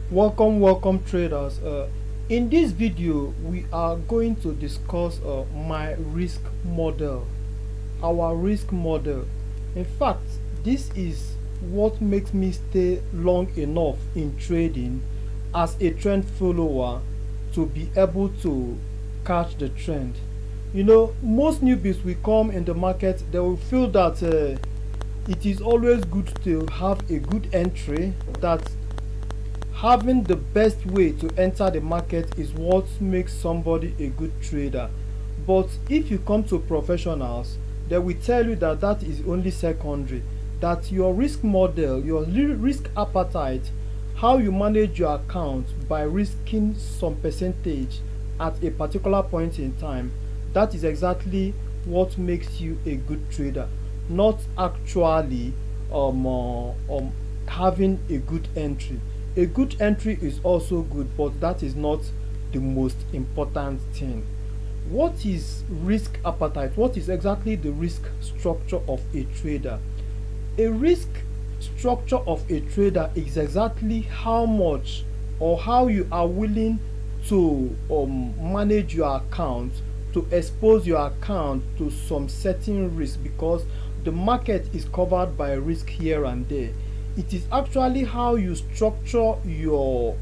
Welcome traders. In this video we are going to discuss my risk model, our risk model. In fact, this is what makes me stay long enough in trading as a trend follower to be able to catch the trend. Most newbies will come in the market, they will feel that it is always good to have a good entry, that having the best way to enter the market is what makes somebody a good trader. But if you come to professionals, they will tell you that that is only secondary, that your risk model, your risk appetite, how you manage your account by risking some percentage at a particular point in time, that is exactly what makes you a good trader, not actually having a good entry. A good entry is also good, but that is not the most important thing. What is risk appetite? What is exactly the risk structure of a trader? A risk structure of a trader is exactly how much or how you are willing to manage your account, to expose your account to some certain risk, because the market is covered by risk here and there. It is actually how you structure your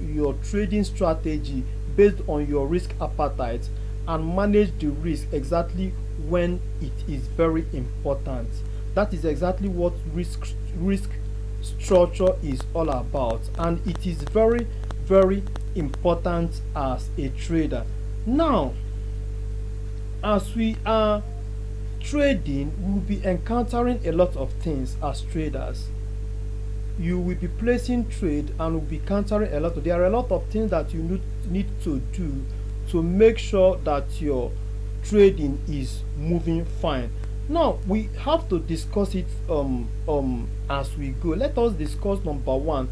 trading strategy based on your risk appetite and manage the risk exactly when it is very important. That is exactly what risk structure is all about, and it is very important as a trader. Now, as we are trading, we will be encountering a lot of things as traders. You will be placing trade and will be countering a lot there are a lot of things that you need to do to make sure that your trading is moving fine. Now we have to discuss it as we go. Let us discuss number one,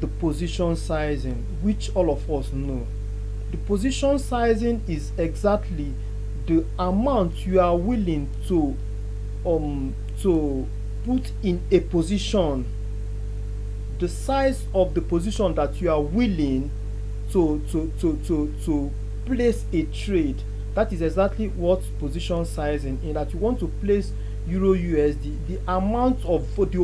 the position sizing, which all of us know. The position sizing is exactly the amount you are willing to put in a position, the size of the position that you are willing to place a trade. That is exactly what position sizing, in that you want to place euro USD, the amount of the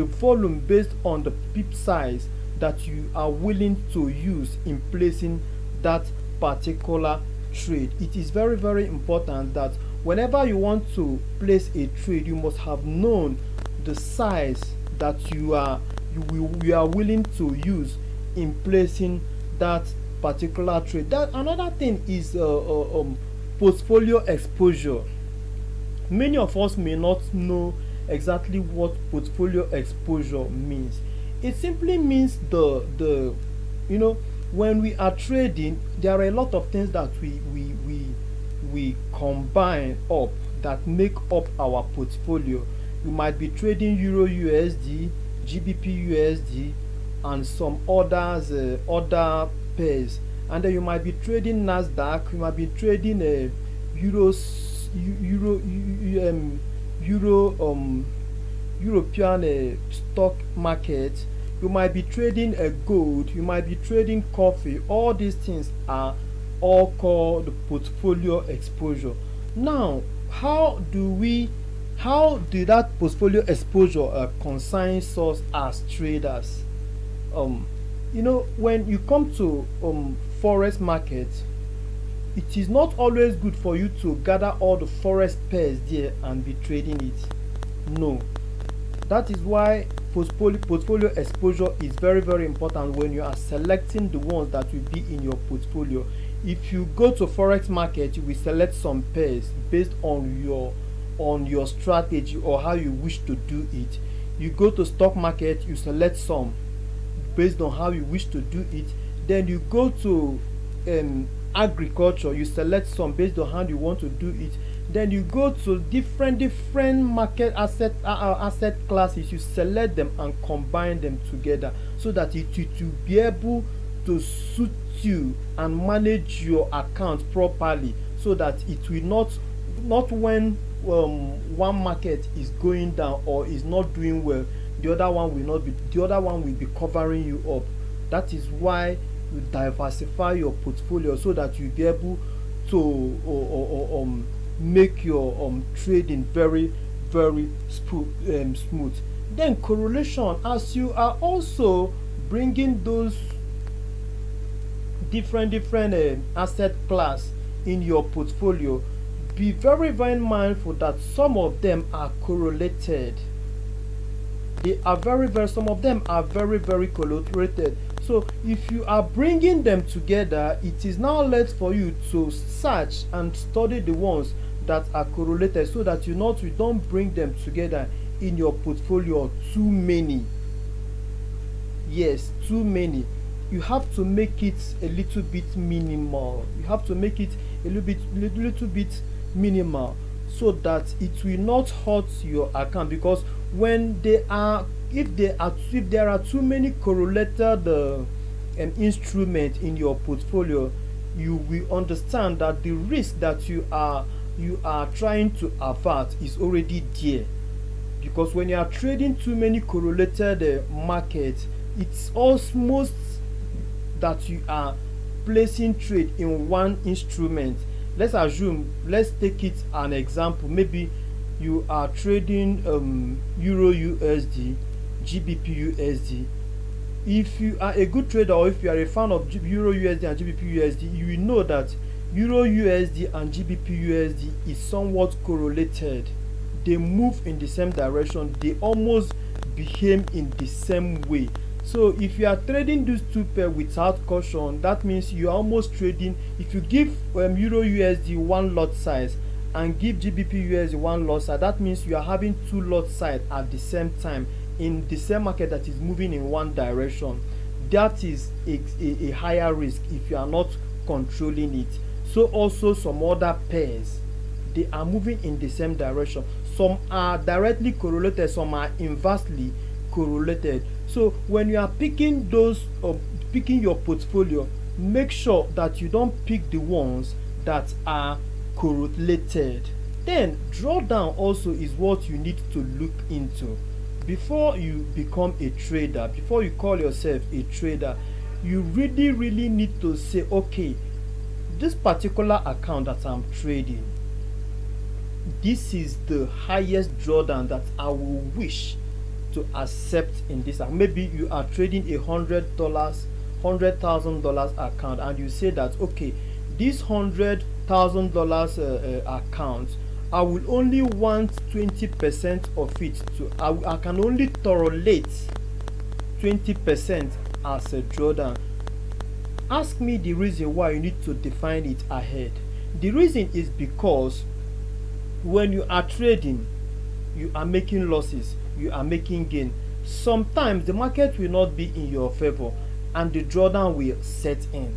volume based on the pip size that you are willing to use in placing that particular trade. It is very important that whenever you want to place a trade, you must have known the size that you are willing to use in placing that particular trade. That another thing is portfolio exposure. Many of us may not know exactly what portfolio exposure means. It simply means the you know when we are trading, there are a lot of things that we combine up that make up our portfolio. You might be trading euro USD, GBP USD, and some others, other pairs. And then you might be trading Nasdaq. You might be trading euros, euro European stock market. You might be trading gold. You might be trading coffee. All these things are all called portfolio exposure. Now, how did that portfolio exposure concerns us as traders? When you come to forex market, it is not always good for you to gather all the forex pairs there and be trading it. No, that is why portfolio exposure is very important when you are selecting the ones that will be in your portfolio. If you go to forex market, you will select some pairs based on your strategy or how you wish to do it. You go to stock market, you select some based on how you wish to do it. Then you go to agriculture, you select some based on how you want to do it. Then you go to different market asset classes, you select them and combine them together so that it will be able to suit you and manage your account properly, so that it will not when one market is going down or is not doing well, the other one will be covering you up. That is why you diversify your portfolio so that you be able to make your trading very smooth. Then correlation, as you are also bringing those different asset class in your portfolio, be very mindful that some of them are correlated. They are some of them are very correlated. So if you are bringing them together, it is now left for you to search and study the ones that are correlated, so that you don't bring them together in your portfolio too many. Yes, too many. You have to make it a little bit minimal. You have to make it a little bit minimal, so that it will not hurt your account. Because when they are if there are too many correlated instruments in your portfolio, you will understand that the risk that you are trying to avert is already there. Because when you are trading too many correlated markets, it's almost that you are placing trade in one instrument. Let's take it an example. Maybe you are trading Euro USD, GBP USD. If you are a good trader, or if you are a fan of Euro USD and GBP USD, you will know that Euro USD and GBP USD is somewhat correlated. They move in the same direction. They almost behave in the same way. So if you are trading these two pair without caution, that means you are almost trading. If you give Euro USD one lot size and give GBP USD one lot size, that means you are having two lot size at the same time in the same market that is moving in one direction. That is a higher risk if you are not controlling it. So also some other pairs, they are moving in the same direction. Some are directly correlated, some are inversely correlated. So when you are picking your portfolio, make sure that you don't pick the ones that are correlated. Then drawdown also is what you need to look into. Before you become a trader, before you call yourself a trader, you really need to say, okay, this particular account that I'm trading, this is the highest drawdown that I will wish to accept in this. Maybe you are trading $100,000 account, and you say that, okay, this $100,000 account, I will only want 20% of it to I can only tolerate 20% as a drawdown. Ask me the reason why you need to define it ahead. The reason is because when you are trading, you are making losses, you are making gain. Sometimes the market will not be in your favor and the drawdown will set in.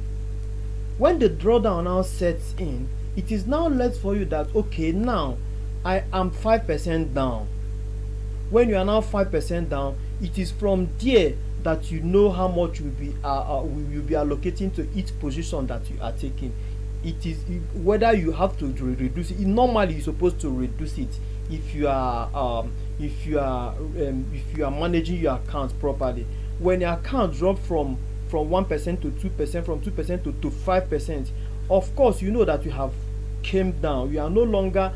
When the drawdown now sets in, it is now left for you that, okay, now I am 5% down. When you are now 5% down, it is from there that you know how much you will be allocating to each position that you are taking. It is whether you have to reduce it. Normally, you're supposed to reduce it if you are managing your account properly. When your account drop from 1% to 2%, from 2% to 5%, of course you know that you have came down. You are no longer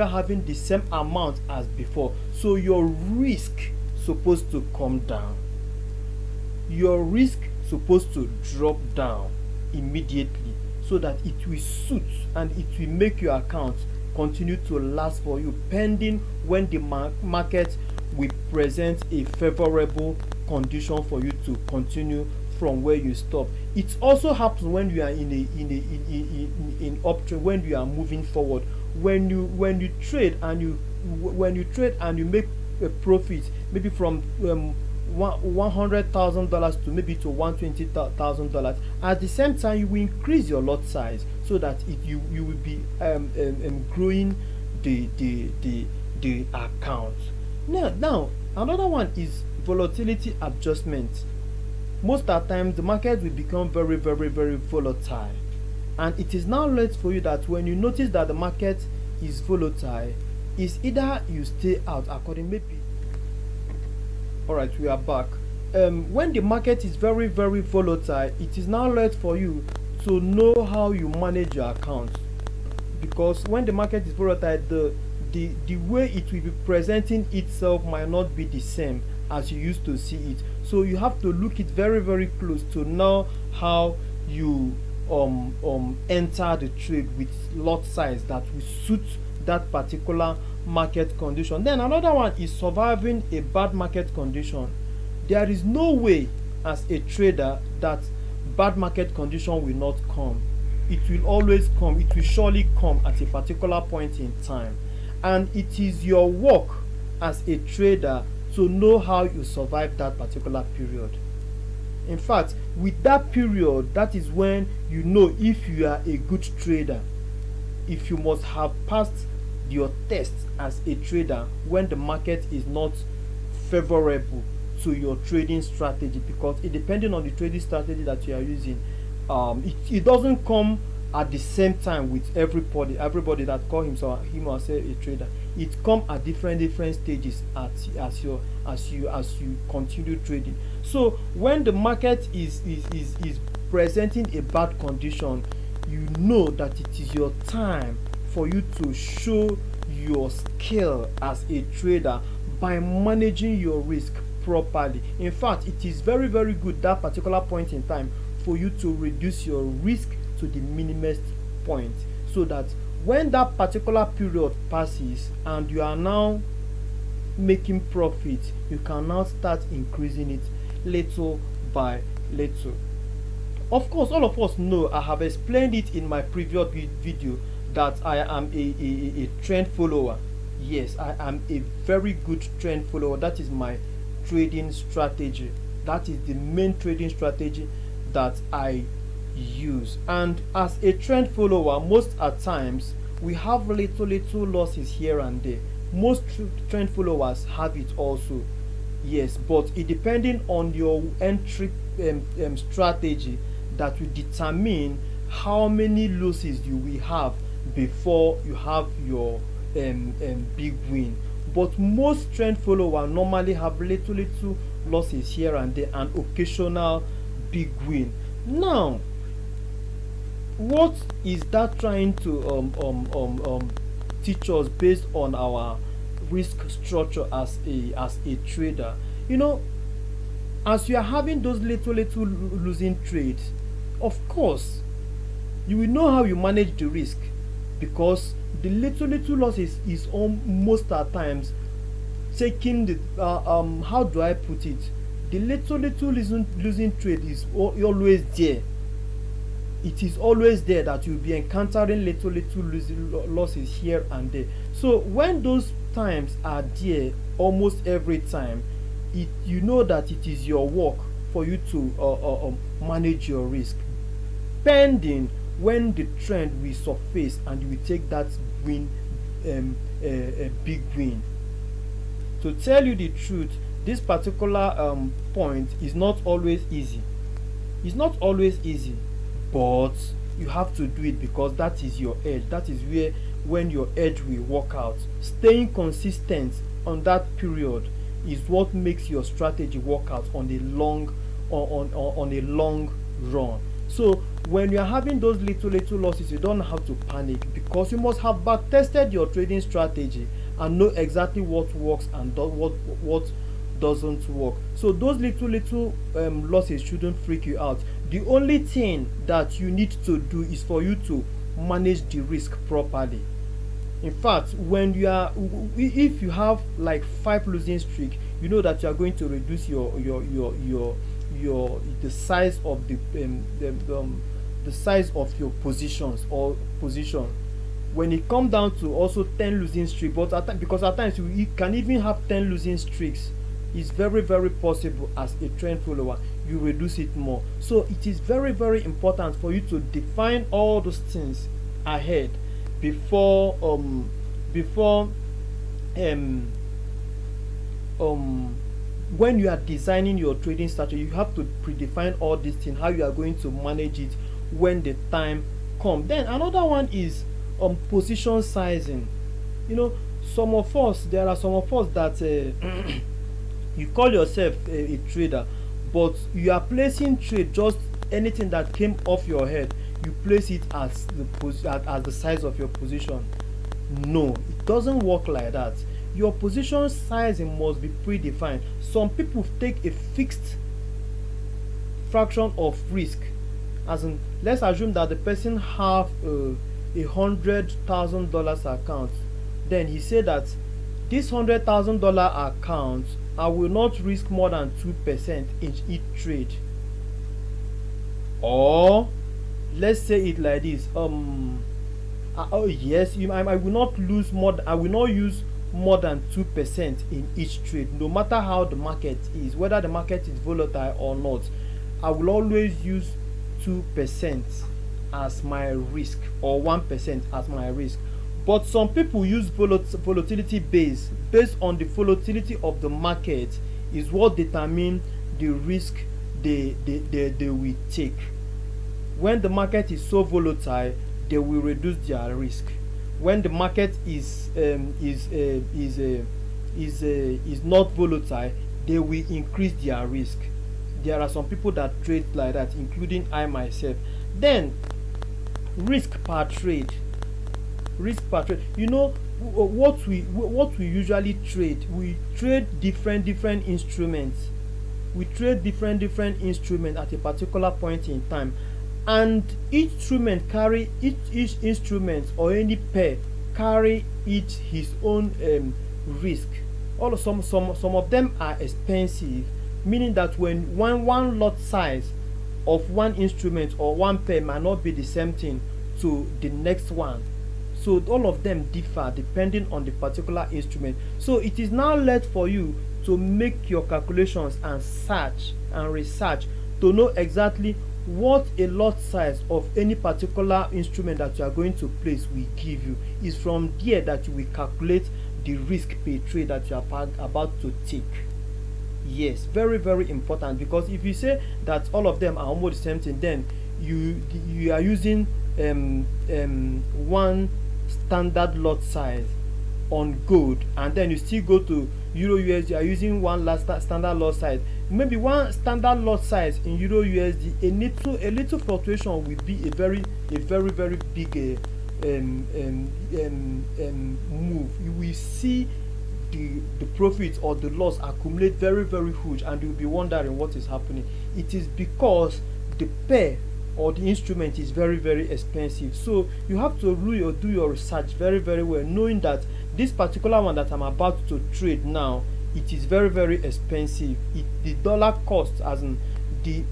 having the same amount as before. So your risk supposed to come down. Your risk supposed to drop down immediately, so that it will suit and it will make your account continue to last for you, pending when the market will present a favorable condition for you to continue from where you stop. It also happens when you are in uptrend, when you are moving forward. When you trade and you make a profit, maybe from $100,000 to maybe to $120,000. At the same time, you will increase your lot size so that you will be growing the account. Now another one is volatility adjustment. Most of the time, the market will become very volatile, and it is now left for you that when you notice that the market is volatile, is either you stay out according maybe. All right, we are back. when the market is very very volatile, it is now left for you to know how you manage your account, because when the market is volatile, the way it will be presenting itself might not be the same as you used to see it. So you have to look it very very close to know how you enter the trade with lot size that will suit that particular market condition. Then another one is surviving a bad market condition. There is no way as a trader that bad market condition will not come. It will always come. It will surely come at a particular point in time, and it is your work as a trader to know how you survive that particular period. In fact, with that period, that is when you know if you are a good trader, if you must have passed your test as a trader when the market is not favorable to your trading strategy, because it depending on the trading strategy that you are using, it doesn't come at the same time with everybody that call himself him or say a trader. It come at different stages as you continue trading. So when the market is presenting a bad condition, you know that it is your time for you to show your skill as a trader by managing your risk properly. In fact, it is very very good that particular point in time for you to reduce your risk to the minimum point, so that when that particular period passes and you are now making profit, you can now start increasing it little by little. Of course, all of us know, I have explained it in my previous video, that I am a trend follower. Yes, I am a very good trend follower. That is my trading strategy. That is the main trading strategy that I use. And as a trend follower, most at times we have little losses here and there. Most trend followers have it also. Yes, but it depending on your entry strategy that will determine how many losses you will have before you have your big win. But most trend followers normally have little losses here and there and occasional big win. Now, what is that trying to teach us based on our risk structure as a trader? You know, as you are having those little losing trades, of course you will know how you manage the risk, because the little losses is almost at times taking the how do I put it, the little losing trade is always there. It is always there that you'll be encountering little losses here and there. So when those times are there almost every time, you know that it is your work for you to manage your risk, pending when the trend will surface and you will take that win, a big win. To tell you the truth, this particular point is not always easy. It's not always easy, but you have to do it because that is your edge. That is where when your edge will work out. Staying consistent on that period is what makes your strategy work out on a long on a long run. So when you are having those little losses, you don't have to panic, because you must have back tested your trading strategy and know exactly what works and what doesn't work. So those little losses shouldn't freak you out. The only thing that you need to do is for you to manage the risk properly. In fact, when you are, if you have like 5 losing streak, you know that you are going to reduce the size of the size of your positions or position. When it come down to also 10 losing streak, but because at times you can even have 10 losing streaks, it's very possible as a trend follower you reduce it more. So it is very important for you to define all those things ahead before when you are designing your trading strategy. You have to predefine all these things, how you are going to manage it when the time comes. Then another one is position sizing. You know, there are some of us that You call yourself a trader, but you are placing trade just anything that came off your head. You place it as as the size of your position. No, it doesn't work like that. Your position sizing must be predefined. Some people take a fixed fraction of risk, as in, let's assume that the person have $100,000 account. Then he said that this $100,000 account, I will not risk more than 2% in each trade. Or let's say it like this, oh yes, I will not lose more, I will not use more than 2% in each trade, no matter how the market is, whether the market is volatile or not. I will always use 2% as my risk, or 1% as my risk. But some people use volatility based on the volatility of the market is what determine the risk they will take. When the market is so volatile, they will reduce their risk. When the market is not volatile, they will increase their risk. There are some people that trade like that, including I myself. Then risk per trade. You know what we usually trade. We trade different instruments. We trade different instruments at a particular point in time, and each instrument or any pair carry each his own risk. Also, some of them are expensive, meaning that when one lot size of one instrument or one pair might not be the same thing to the next one. So all of them differ depending on the particular instrument. So it is now left for you to make your calculations and search and research to know exactly what a lot size of any particular instrument that you are going to place will give you. Is from there that you will calculate the risk per trade that you are about to take. Yes, very important, because if you say that all of them are almost the same thing, then you are using one standard lot size on gold, and then you still go to Euro USD, you are using one last standard lot size. Maybe one standard lot size in Euro USD, a little fluctuation will be a very big move. You will see the profit or the loss accumulate very huge, and you'll be wondering what is happening. It is because the pair or the instrument is very expensive. So you have to do your research very well, knowing that this particular one that I'm about to trade now, it is very expensive. The dollar cost, as in the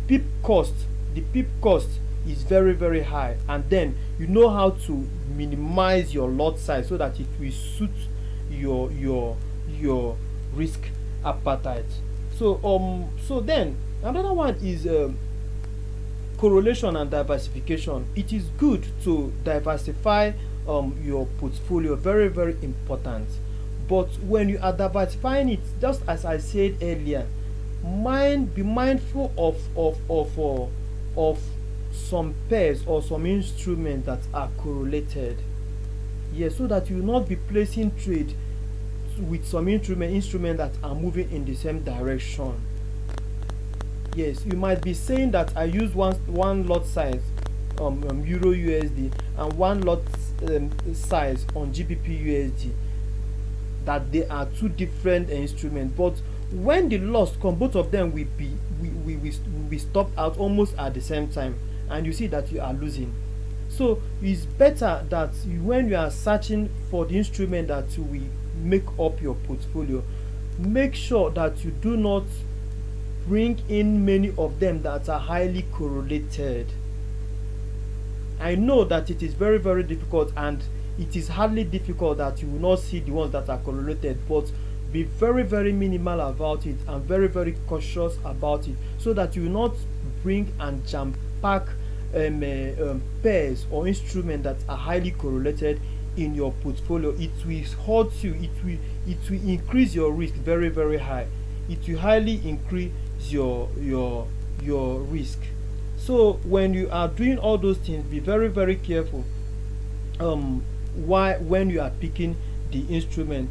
pip cost is very high, and then you know how to minimize your lot size so that it will suit your risk appetite. So then another one is correlation and diversification. It is good to diversify your portfolio, very important. But when you are diversifying it, just as I said earlier, be mindful of some pairs or some instruments that are correlated. Yes, so that you will not be placing trade with some instrument that are moving in the same direction. Yes, you might be saying that I use one lot size Euro USD and one lot size on GBP USD, that they are two different instruments, but when the loss come, both of them will be stopped out almost at the same time, and you see that you are losing. So it's better that when you are searching for the instrument that will make up your portfolio, make sure that you do not bring in many of them that are highly correlated. I know that it is very difficult, and it is hardly difficult that you will not see the ones that are correlated, but be very minimal about it and very cautious about it, so that you will not bring and jam pack pairs or instruments that are highly correlated in your portfolio. It will hurt you. It will increase your risk very high. It will highly increase your risk. So when you are doing all those things, be very careful when you are picking the instrument.